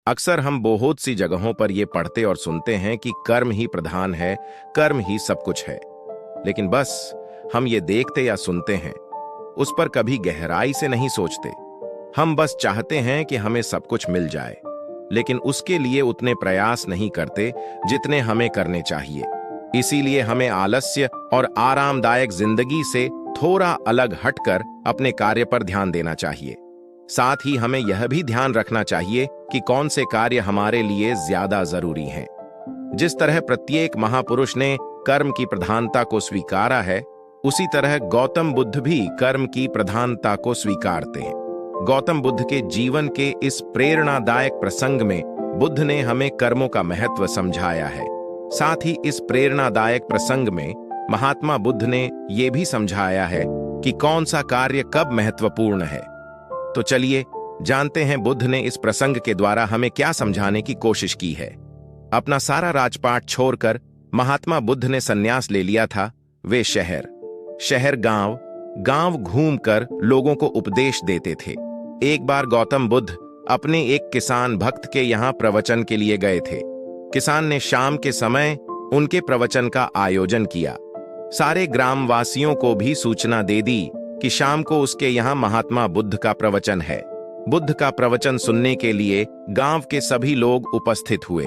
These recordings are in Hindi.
अक्सर हम बहुत सी जगहों पर ये पढ़ते और सुनते हैं कि कर्म ही प्रधान है, कर्म ही सब कुछ है। लेकिन बस हम ये देखते या सुनते हैं, उस पर कभी गहराई से नहीं सोचते। हम बस चाहते हैं कि हमें सब कुछ मिल जाए, लेकिन उसके लिए उतने प्रयास नहीं करते जितने हमें करने चाहिए। इसीलिए हमें आलस्य और आरामदायक जिंदगी से थोड़ा अलग हटकर अपने कार्य पर ध्यान देना चाहिए। साथ ही हमें यह भी ध्यान रखना चाहिए कि कौन से कार्य हमारे लिए ज्यादा जरूरी हैं। जिस तरह प्रत्येक महापुरुष ने कर्म की प्रधानता को स्वीकारा है, उसी तरह गौतम बुद्ध भी कर्म की प्रधानता को स्वीकारते हैं। गौतम बुद्ध के जीवन के इस प्रेरणादायक प्रसंग में बुद्ध ने हमें कर्मों का महत्व समझाया है। साथ ही इस प्रेरणादायक प्रसंग में महात्मा बुद्ध ने यह भी समझाया है कि कौन सा कार्य कब महत्वपूर्ण है। तो चलिए जानते हैं बुद्ध ने इस प्रसंग के द्वारा हमें क्या समझाने की कोशिश की है। अपना सारा राजपाट छोड़कर महात्मा बुद्ध ने संन्यास ले लिया था। वे शहर गांव घूमकर लोगों को उपदेश देते थे। एक बार गौतम बुद्ध अपने एक किसान भक्त के यहाँ प्रवचन के लिए गए थे। किसान ने शाम के समय उनके प्रवचन का आयोजन किया। सारे ग्रामवासियों को भी सूचना दे दी कि शाम को उसके यहाँ महात्मा बुद्ध का प्रवचन है। बुद्ध का प्रवचन सुनने के लिए गांव के सभी लोग उपस्थित हुए,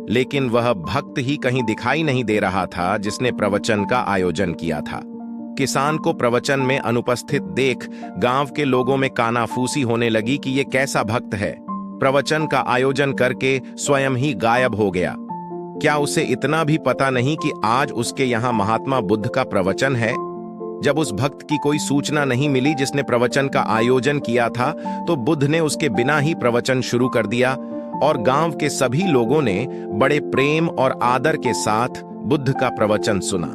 लेकिन वह भक्त ही कहीं दिखाई नहीं दे रहा था जिसने प्रवचन का आयोजन किया था। किसान को प्रवचन में अनुपस्थित देख गांव के लोगों में कानाफूसी होने लगी कि ये कैसा भक्त है, प्रवचन का आयोजन करके स्वयं ही गायब हो गया। क्या उसे इतना भी पता नहीं कि आज उसके यहाँ महात्मा बुद्ध का प्रवचन है? जब उस भक्त की कोई सूचना नहीं मिली जिसने प्रवचन का आयोजन किया था, तो बुद्ध ने उसके बिना ही प्रवचन शुरू कर दिया और गांव के सभी लोगों ने बड़े प्रेम और आदर के साथ बुद्ध का प्रवचन सुना।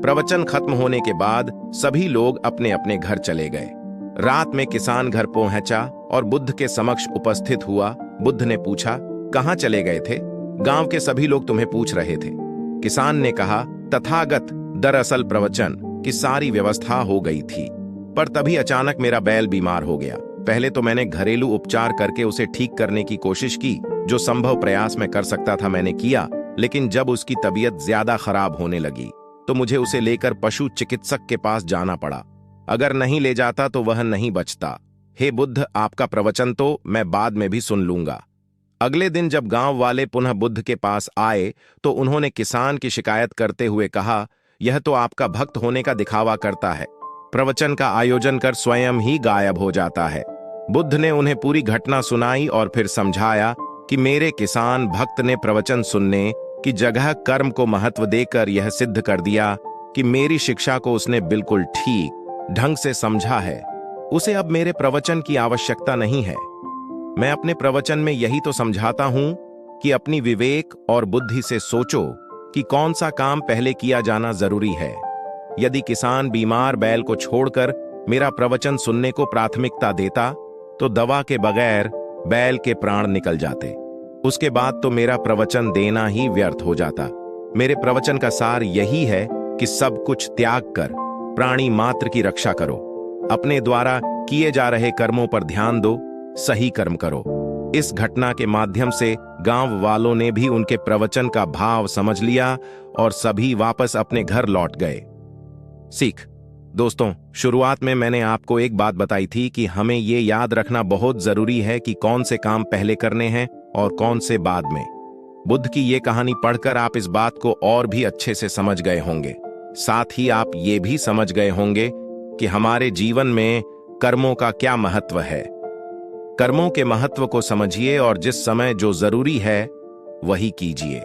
प्रवचन खत्म होने के बाद सभी लोग अपने अपने घर चले गए। रात में किसान घर पहुंचा और बुद्ध के समक्ष उपस्थित हुआ। बुद्ध ने पूछा, कहां चले गए थे? गांव के सभी लोग तुम्हें पूछ रहे थे। किसान ने कहा, तथागत, दरअसल प्रवचन की सारी व्यवस्था हो गई थी, पर तभी अचानक मेरा बैल बीमार हो गया। पहले तो मैंने घरेलू उपचार करके उसे ठीक करने की कोशिश की। जो संभव प्रयास मैं कर सकता था मैंने किया, लेकिन जब उसकी तबीयत ज्यादा खराब होने लगी तो मुझे उसे लेकर पशु चिकित्सक के पास जाना पड़ा। अगर नहीं ले जाता तो वह नहीं बचता। हे बुद्ध, आपका प्रवचन तो मैं बाद में भी सुन लूंगा। अगले दिन जब गांव वाले पुनः बुद्ध के पास आए तो उन्होंने किसान की शिकायत करते हुए कहा, यह तो आपका भक्त होने का दिखावा करता है, प्रवचन का आयोजन कर स्वयं ही गायब हो जाता है। बुद्ध ने उन्हें पूरी घटना सुनाई और फिर समझाया कि मेरे किसान भक्त ने प्रवचन सुनने की जगह कर्म को महत्व देकर यह सिद्ध कर दिया कि मेरी शिक्षा को उसने बिल्कुल ठीक ढंग से समझा है। उसे अब मेरे प्रवचन की आवश्यकता नहीं है। मैं अपने प्रवचन में यही तो समझाता हूं कि अपनी विवेक और बुद्धि से सोचो कि कौन सा काम पहले किया जाना जरूरी है। यदि किसान बीमार बैल को छोड़कर मेरा प्रवचन सुनने को प्राथमिकता देता तो दवा के बगैर बैल के प्राण निकल जाते। उसके बाद तो मेरा प्रवचन देना ही व्यर्थ हो जाता। मेरे प्रवचन का सार यही है कि सब कुछ त्याग कर प्राणी मात्र की रक्षा करो। अपने द्वारा किए जा रहे कर्मों पर ध्यान दो, सही कर्म करो। इस घटना के माध्यम से गांव वालों ने भी उनके प्रवचन का भाव समझ लिया और सभी वापस अपने घर लौट गए। सीख दोस्तों, शुरुआत में मैंने आपको एक बात बताई थी कि हमें ये याद रखना बहुत जरूरी है कि कौन से काम पहले करने हैं और कौन से बाद में। बुद्ध की ये कहानी पढ़कर आप इस बात को और भी अच्छे से समझ गए होंगे। साथ ही आप ये भी समझ गए होंगे कि हमारे जीवन में कर्मों का क्या महत्व है। कर्मों के महत्व को समझिए और जिस समय जो जरूरी है वही कीजिए।